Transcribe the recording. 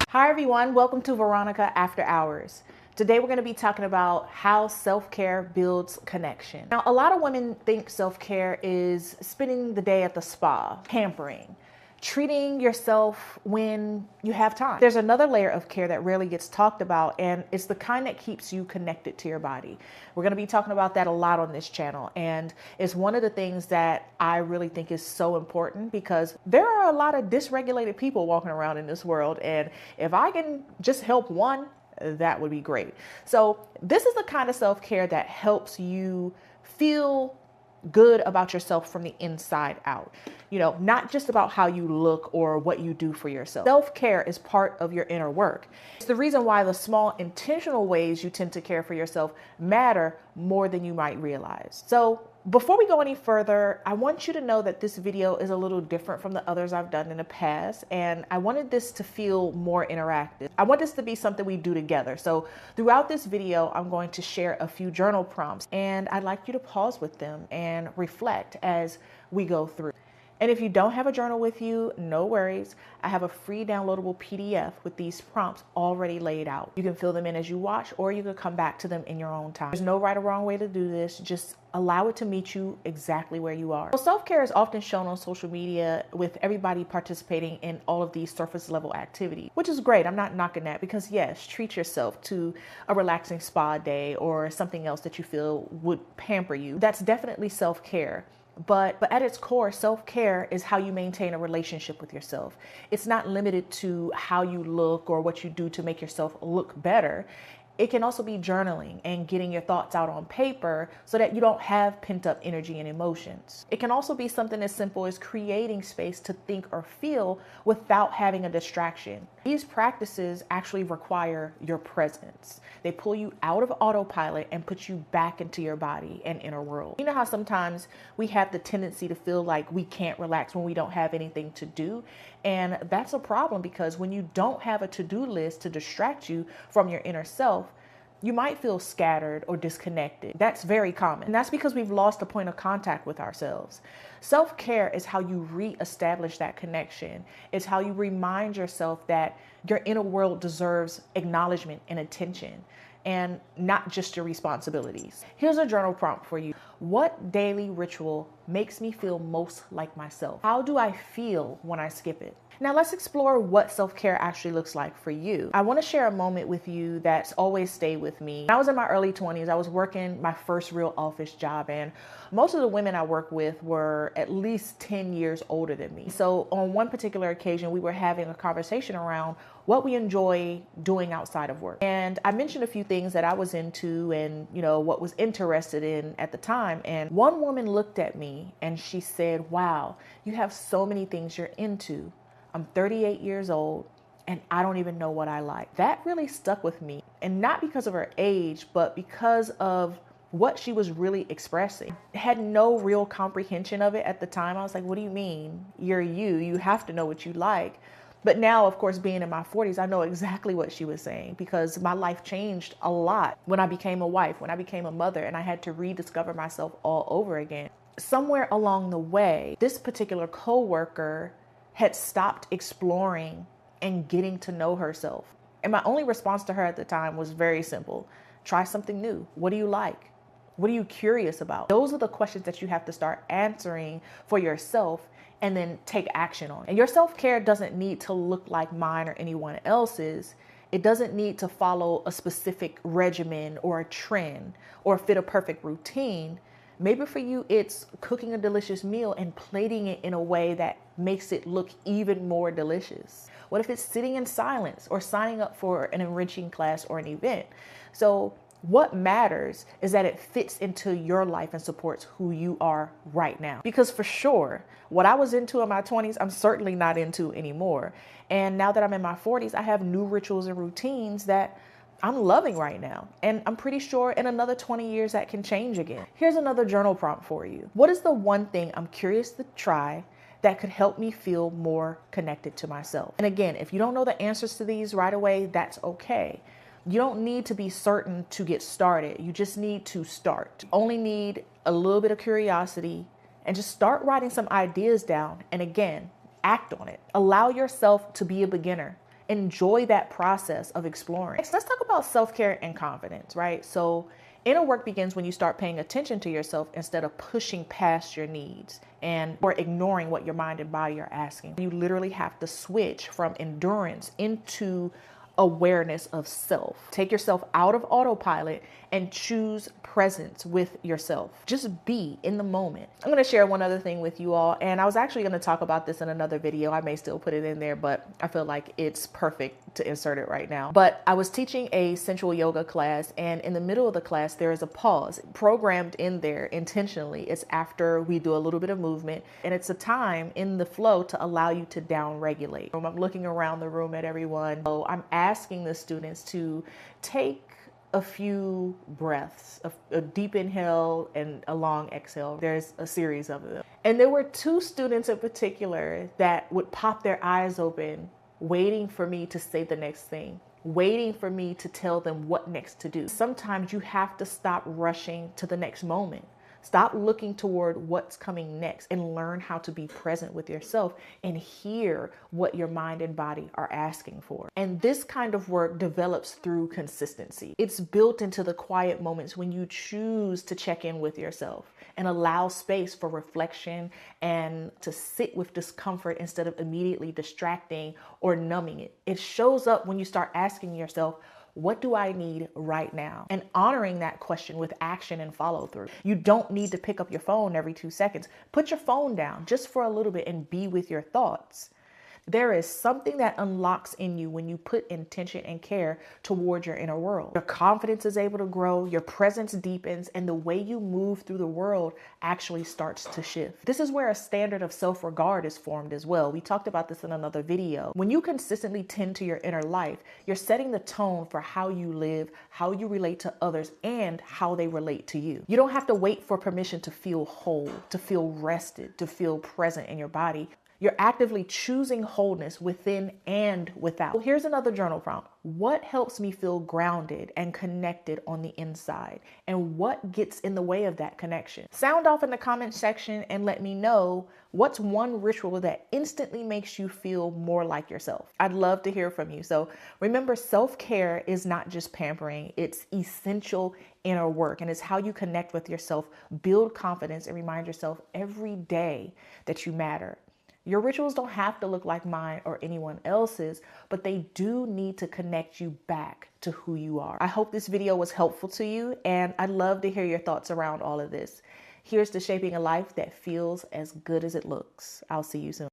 Hi everyone, welcome to Veronica After Hours. Today we're going to be talking about how self-care builds connection. Now, a lot of women think self-care is spending the day at the spa, pampering, treating yourself when you have time. There's another layer of care that rarely gets talked about, and it's the kind that keeps you connected to your body. We're going to be talking about that a lot on this channel, and it's one of the things that I really think is so important because there are a lot of dysregulated people walking around in this world, and if I can just help one, that would be great. So this is the kind of self-care that helps you feel good about yourself from the inside out. You know, not just about how you look or what you do for yourself. Self-care is part of your inner work. It's the reason why the small intentional ways you tend to care for yourself matter more than you might realize. So before we go any further, I want you to know that this video is a little different from the others I've done in the past, and I wanted this to feel more interactive. I want this to be something we do together. So throughout this video, I'm going to share a few journal prompts, and I'd like you to pause with them and reflect as we go through. And if you don't have a journal with you, no worries. I have a free downloadable PDF with these prompts already laid out. You can fill them in as you watch, or you can come back to them in your own time. There's no right or wrong way to do this. Just allow it to meet you exactly where you are. Well, self-care is often shown on social media with everybody participating in all of these surface level activities, which is great. I'm not knocking that because yes, treat yourself to a relaxing spa day or something else that you feel would pamper you. That's definitely self-care. But at its core, self-care is how you maintain a relationship with yourself. It's not limited to how you look or what you do to make yourself look better. It can also be journaling and getting your thoughts out on paper so that you don't have pent up energy and emotions. It can also be something as simple as creating space to think or feel without having a distraction. These practices actually require your presence. They pull you out of autopilot and put you back into your body and inner world. You know how sometimes we have the tendency to feel like we can't relax when we don't have anything to do? And that's a problem because when you don't have a to-do list to distract you from your inner self, you might feel scattered or disconnected. That's very common. And that's because we've lost the point of contact with ourselves. Self-care is how you reestablish that connection. It's how you remind yourself that your inner world deserves acknowledgement and attention, and not just your responsibilities. Here's a journal prompt for you. What daily ritual makes me feel most like myself? How do I feel when I skip it? Now let's explore what self-care actually looks like for you. I want to share a moment with you that's always stayed with me. When I was in my early 20s, I was working my first real office job, and most of the women I worked with were at least 10 years older than me. So on one particular occasion, we were having a conversation around what we enjoy doing outside of work. And I mentioned a few things that I was into and, you know, what was interested in at the time. And one woman looked at me and she said, "Wow, you have so many things you're into. I'm 38 years old and I don't even know what I like." That really stuck with me. And not because of her age, but because of what she was really expressing. I had no real comprehension of it at the time. I was like, what do you mean? You're you. You have to know what you like. But now, of course, being in my 40s, I know exactly what she was saying because my life changed a lot when I became a wife, when I became a mother, and I had to rediscover myself all over again. Somewhere along the way, this particular coworker had stopped exploring and getting to know herself. And my only response to her at the time was very simple. Try something new. What do you like? What are you curious about? Those are the questions that you have to start answering for yourself and then take action on. And your self-care doesn't need to look like mine or anyone else's. It doesn't need to follow a specific regimen or a trend or fit a perfect routine. Maybe for you, it's cooking a delicious meal and plating it in a way that makes it look even more delicious. What if it's sitting in silence or signing up for an enriching class or an event? So what matters is that it fits into your life and supports who you are right now. Because for sure, what I was into in my 20s, I'm certainly not into anymore. And now that I'm in my 40s, I have new rituals and routines that I'm loving right now. And I'm pretty sure in another 20 years that can change again. Here's another journal prompt for you. What is the one thing I'm curious to try that could help me feel more connected to myself? And again, if you don't know the answers to these right away, that's okay. You don't need to be certain to get started. You just need to start. You only need a little bit of curiosity, and just start writing some ideas down. And again, act on it. Allow yourself to be a beginner. Enjoy that process of exploring. Next, let's talk about self-care and confidence, right? So inner work begins when you start paying attention to yourself instead of pushing past your needs or ignoring what your mind and body are asking. You literally have to switch from endurance into awareness of self. Take yourself out of autopilot and choose presence with yourself. Just be in the moment. I'm going to share one other thing with you all, and I was actually going to talk about this in another video. I may still put it in there, but I feel like it's perfect to insert it right now. But I was teaching a sensual yoga class, and in the middle of the class, there is a pause programmed in there intentionally. It's after we do a little bit of movement, and it's a time in the flow to allow you to down regulate. I'm looking around the room at everyone. So I'm asking the students to take a few breaths, a deep inhale and a long exhale. There's a series of them. And there were two students in particular that would pop their eyes open, waiting for me to say the next thing, waiting for me to tell them what next to do. Sometimes you have to stop rushing to the next moment. Stop looking toward what's coming next and learn how to be present with yourself and hear what your mind and body are asking for. And this kind of work develops through consistency. It's built into the quiet moments when you choose to check in with yourself and allow space for reflection and to sit with discomfort instead of immediately distracting or numbing it. It shows up when you start asking yourself, what do I need right now? And honoring that question with action and follow through. You don't need to pick up your phone every 2 seconds. Put your phone down just for a little bit and be with your thoughts. There is something that unlocks in you when you put intention and care towards your inner world. Your confidence is able to grow, your presence deepens, and the way you move through the world actually starts to shift. This is where a standard of self-regard is formed as well. We talked about this in another video. When you consistently tend to your inner life, you're setting the tone for how you live, how you relate to others, and how they relate to you. You don't have to wait for permission to feel whole, to feel rested, to feel present in your body. You're actively choosing wholeness within and without. Well, here's another journal prompt. What helps me feel grounded and connected on the inside? And what gets in the way of that connection? Sound off in the comment section and let me know what's one ritual that instantly makes you feel more like yourself. I'd love to hear from you. So remember, self-care is not just pampering, it's essential inner work, and it's how you connect with yourself, build confidence, and remind yourself every day that you matter. Your rituals don't have to look like mine or anyone else's, but they do need to connect you back to who you are. I hope this video was helpful to you, and I'd love to hear your thoughts around all of this. Here's to shaping a life that feels as good as it looks. I'll see you soon.